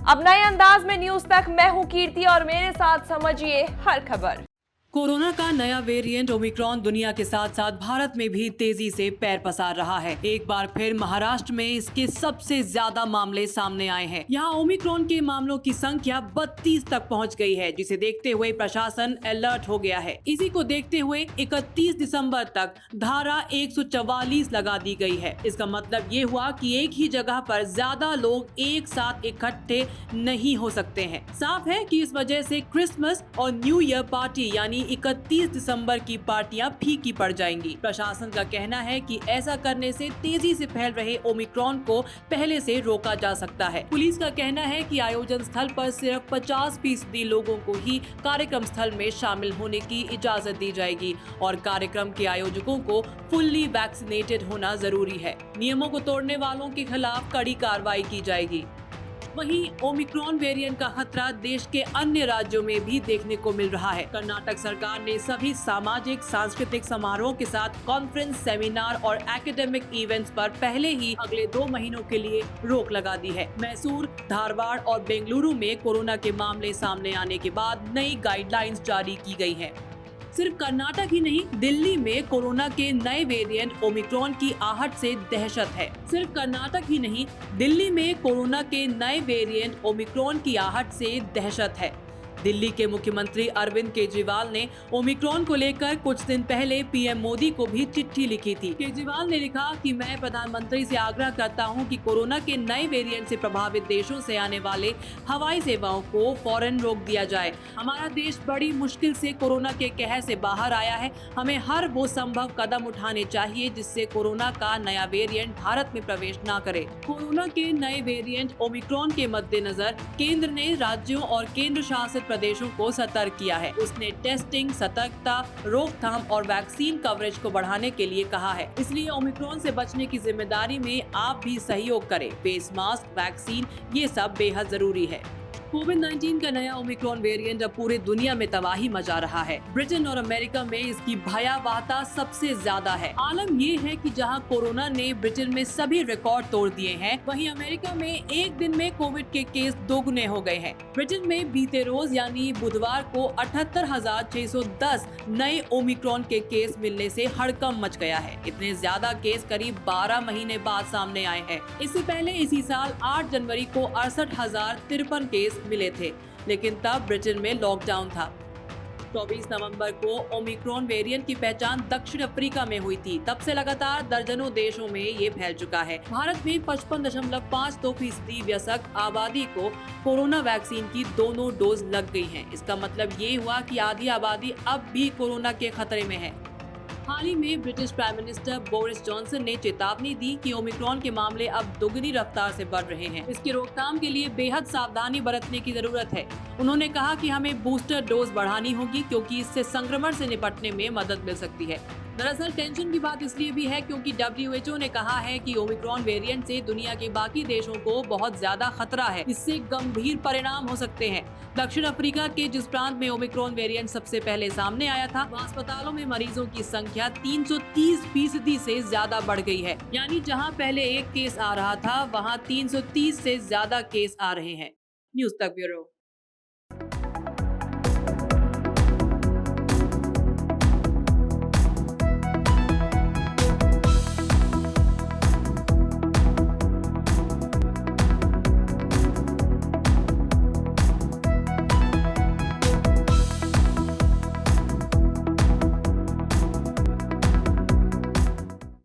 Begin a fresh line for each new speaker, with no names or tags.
अब नए अंदाज में न्यूज तक मैं हूं कीर्ति और मेरे साथ समझिए हर खबर।
कोरोना का नया वेरिएंट ओमिक्रॉन दुनिया के साथ साथ भारत में भी तेजी से पैर पसार रहा है। एक बार फिर महाराष्ट्र में इसके सबसे ज्यादा मामले सामने आए हैं। यहाँ ओमिक्रॉन के मामलों की संख्या 32 तक पहुंच गई है, जिसे देखते हुए प्रशासन अलर्ट हो गया है। इसी को देखते हुए 31 दिसंबर तक धारा 144 लगा दी गई है। इसका मतलब ये हुआ कि एक ही जगह पर ज्यादा लोग एक साथ इकट्ठे नहीं हो सकते हैं। साफ है कि इस वजह से क्रिसमस और न्यू ईयर पार्टी यानी 31 दिसंबर की पार्टियां फीकी पड़ जाएंगी। प्रशासन का कहना है कि ऐसा करने से तेजी से फैल रहे ओमिक्रॉन को पहले से रोका जा सकता है। पुलिस का कहना है कि आयोजन स्थल पर सिर्फ 50% लोगों को ही कार्यक्रम स्थल में शामिल होने की इजाजत दी जाएगी और कार्यक्रम के आयोजकों को फुल्ली वैक्सीनेटेड होना जरूरी है। नियमों को तोड़ने वालों के खिलाफ कड़ी कार्रवाई की जाएगी। वहीं ओमिक्रॉन वेरिएंट का खतरा देश के अन्य राज्यों में भी देखने को मिल रहा है। कर्नाटक सरकार ने सभी सामाजिक सांस्कृतिक समारोह के साथ कॉन्फ्रेंस, सेमिनार और एकेडमिक इवेंट्स पर पहले ही अगले 2 महीनों के लिए रोक लगा दी है। मैसूर, धारवाड़ और बेंगलुरु में कोरोना के मामले सामने आने के बाद नई गाइडलाइंस जारी की गई है। सिर्फ कर्नाटक ही नहीं, दिल्ली में कोरोना के नए वेरिएंट ओमिक्रॉन की आहट से दहशत है। सिर्फ कर्नाटक ही नहीं, दिल्ली में कोरोना के नए वेरिएंट ओमिक्रॉन की आहट से दहशत है। दिल्ली के मुख्यमंत्री अरविंद केजरीवाल ने ओमिक्रॉन को लेकर कुछ दिन पहले पीएम मोदी को भी चिट्ठी लिखी थी। केजरीवाल ने लिखा कि मैं प्रधानमंत्री से आग्रह करता हूं कि कोरोना के नए वेरिएंट से प्रभावित देशों से आने वाले हवाई सेवाओं को फौरन रोक दिया जाए। हमारा देश बड़ी मुश्किल से कोरोना के कहर से बाहर आया है। हमें हर वो संभव कदम उठाने चाहिए जिससे कोरोना का नया वेरिएंट भारत में प्रवेश न करे। कोरोना के नए वेरिएंट ओमिक्रॉन के मद्देनजर केंद्र ने राज्यों और केंद्र शासित प्रदेशों को सतर्क किया है। उसने टेस्टिंग, सतर्कता, रोकथाम और वैक्सीन कवरेज को बढ़ाने के लिए कहा है। इसलिए ओमिक्रॉन से बचने की जिम्मेदारी में आप भी सहयोग करें। फेस मास्क, वैक्सीन, ये सब बेहद जरूरी है। कोविड-19 का नया ओमिक्रॉन वेरिएंट अब पूरी दुनिया में तबाही मचा रहा है। ब्रिटेन और अमेरिका में इसकी भयावहता सबसे ज्यादा है। आलम ये है कि जहां कोरोना ने ब्रिटेन में सभी रिकॉर्ड तोड़ दिए हैं, वहीं अमेरिका में एक दिन में कोविड के केस दोगुने हो गए हैं। ब्रिटेन में बीते रोज यानी बुधवार को 78,610 नए ओमिक्रॉन के केस मिलने से हड़कंप मच गया है। इतने ज्यादा केस करीब 12 महीने बाद सामने आए हैं। इससे पहले इसी साल 8 जनवरी को 68,053 केस मिले थे, लेकिन तब ब्रिटेन में लॉकडाउन था। 24 नवंबर को ओमिक्रॉन वेरिएंट की पहचान दक्षिण अफ्रीका में हुई थी। तब से लगातार दर्जनों देशों में ये फैल चुका है। भारत में 55.52% वयस्क आबादी को कोरोना वैक्सीन की दोनों डोज लग गई हैं। इसका मतलब ये हुआ कि आधी आबादी अब भी कोरोना के खतरे में है। हाल ही में British prime minister Boris Johnson ने चेतावनी दी कि ओमिक्रॉन के मामले अब दोगुनी रफ्तार से बढ़ रहे हैं। इसकी रोकथाम के लिए बेहद सावधानी बरतने की जरूरत है। उन्होंने कहा कि हमें बूस्टर डोज बढ़ानी होगी क्योंकि इससे संक्रमण से निपटने में मदद मिल सकती है। दरअसल टेंशन की बात इसलिए भी है क्योंकि WHO ने कहा है कि ओमिक्रॉन वेरिएंट से दुनिया के बाकी देशों को बहुत ज्यादा खतरा है। इससे गंभीर परिणाम हो सकते हैं। दक्षिण अफ्रीका के जिस प्रांत में ओमिक्रॉन वेरिएंट सबसे पहले सामने आया था, वहाँ अस्पतालों में मरीजों की संख्या 330% से ज्यादा बढ़ गई है। यानी जहाँ पहले एक केस आ रहा था, वहाँ 330 से ज्यादा केस आ रहे हैं। न्यूज तक ब्यूरो।